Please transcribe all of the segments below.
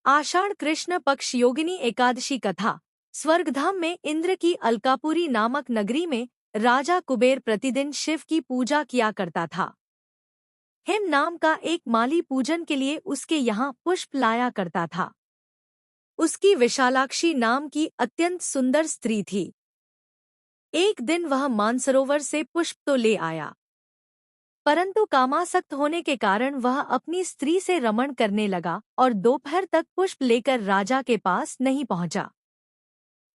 आषाढ़ कृष्ण पक्ष योगिनी एकादशी कथा। स्वर्गधाम में इंद्र की अलकापुरी नामक नगरी में राजा कुबेर प्रतिदिन शिव की पूजा किया करता था। हिम नाम का एक माली पूजन के लिए उसके यहाँ पुष्प लाया करता था। उसकी विशालाक्षी नाम की अत्यंत सुंदर स्त्री थी। एक दिन वह मानसरोवर से पुष्प तो ले आया, परंतु कामासक्त होने के कारण वह अपनी स्त्री से रमण करने लगा और दोपहर तक पुष्प लेकर राजा के पास नहीं पहुंचा।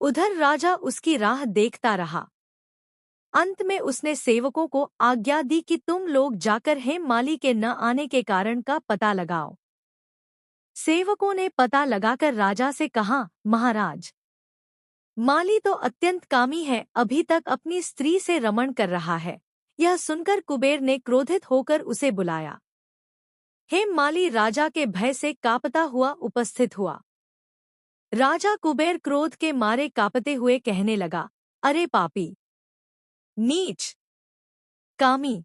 उधर राजा उसकी राह देखता रहा। अंत में उसने सेवकों को आज्ञा दी कि तुम लोग जाकर हेममाली के न आने के कारण का पता लगाओ। सेवकों ने पता लगाकर राजा से कहा, महाराज, माली तो अत्यंत कामी है, अभी तक अपनी स्त्री से रमण कर रहा है। यह सुनकर कुबेर ने क्रोधित होकर उसे बुलाया। हेममाली राजा के भय से कांपता हुआ उपस्थित हुआ। राजा कुबेर क्रोध के मारे कांपते हुए कहने लगा, अरे पापी, नीच, कामी,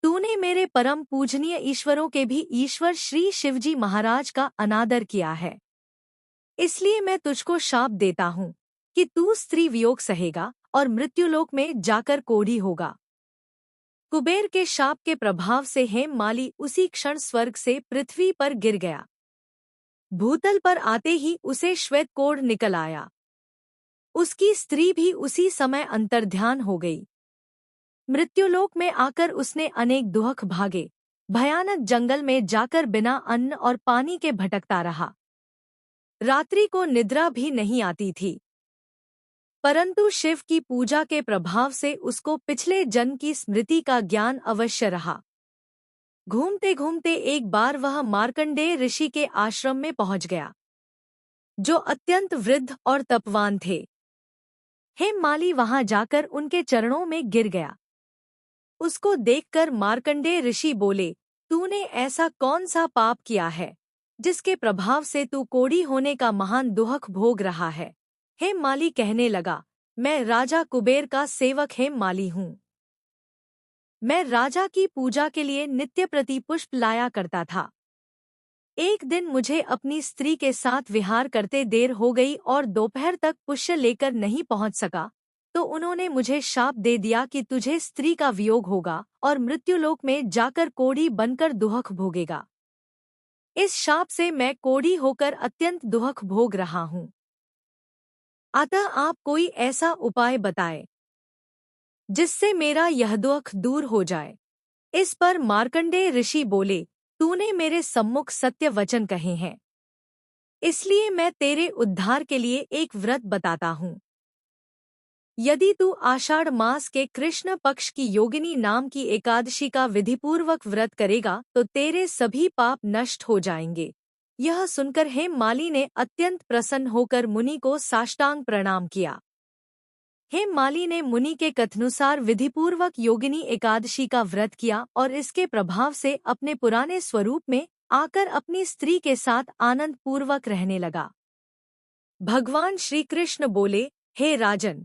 तूने मेरे परम पूजनीय ईश्वरों के भी ईश्वर श्री शिवजी महाराज का अनादर किया है। इसलिए मैं तुझको शाप देता हूँ कि तू स्त्री वियोग सहेगा और मृत्युलोक में जाकर कोढ़ी होगा। कुबेर के शाप के प्रभाव से हेममाली उसी क्षण स्वर्ग से पृथ्वी पर गिर गया। भूतल पर आते ही उसे श्वेत कोढ़ निकल आया। उसकी स्त्री भी उसी समय अंतर्ध्यान हो गई। मृत्युलोक में आकर उसने अनेक दुख भागे, भयानक जंगल में जाकर बिना अन्न और पानी के भटकता रहा। रात्रि को निद्रा भी नहीं आती थी, परंतु शिव की पूजा के प्रभाव से उसको पिछले जन्म की स्मृति का ज्ञान अवश्य रहा। घूमते घूमते एक बार वह मार्कंडेय ऋषि के आश्रम में पहुंच गया, जो अत्यंत वृद्ध और तपवान थे। हेममाली वहां जाकर उनके चरणों में गिर गया। उसको देखकर मार्कंडेय ऋषि बोले, तूने ऐसा कौन सा पाप किया है जिसके प्रभाव से तू कोढ़ी होने का महान दुख भोग रहा है। हेममाली कहने लगा, मैं राजा कुबेर का सेवक हेममाली हूँ। मैं राजा की पूजा के लिए नित्य प्रति पुष्प लाया करता था। एक दिन मुझे अपनी स्त्री के साथ विहार करते देर हो गई और दोपहर तक पुष्य लेकर नहीं पहुंच सका, तो उन्होंने मुझे शाप दे दिया कि तुझे स्त्री का वियोग होगा और मृत्युलोक में जाकर कोढ़ी बनकर दुख भोगेगा। इस शाप से मैं कोढ़ी होकर अत्यंत दुख भोग रहा हूँ। अतः आप कोई ऐसा उपाय बताएं जिससे मेरा यह दुख दूर हो जाए। इस पर मार्कंडेय ऋषि बोले, तूने मेरे सम्मुख सत्य वचन कहे हैं, इसलिए मैं तेरे उद्धार के लिए एक व्रत बताता हूँ। यदि तू आषाढ़ मास के कृष्ण पक्ष की योगिनी नाम की एकादशी का विधिपूर्वक व्रत करेगा तो तेरे सभी पाप नष्ट हो जाएंगे। यह सुनकर हेममाली ने अत्यंत प्रसन्न होकर मुनि को साष्टांग प्रणाम किया। हेममाली ने मुनि के कथनुसार विधिपूर्वक योगिनी एकादशी का व्रत किया और इसके प्रभाव से अपने पुराने स्वरूप में आकर अपनी स्त्री के साथ आनंद पूर्वक रहने लगा। भगवान श्री कृष्ण बोले, हे राजन,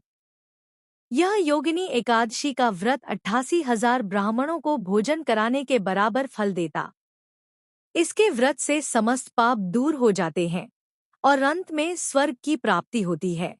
यह योगिनी एकादशी का व्रत 88,000 ब्राह्मणों को भोजन कराने के बराबर फल देता। इसके व्रत से समस्त पाप दूर हो जाते हैं और अंत में स्वर्ग की प्राप्ति होती है।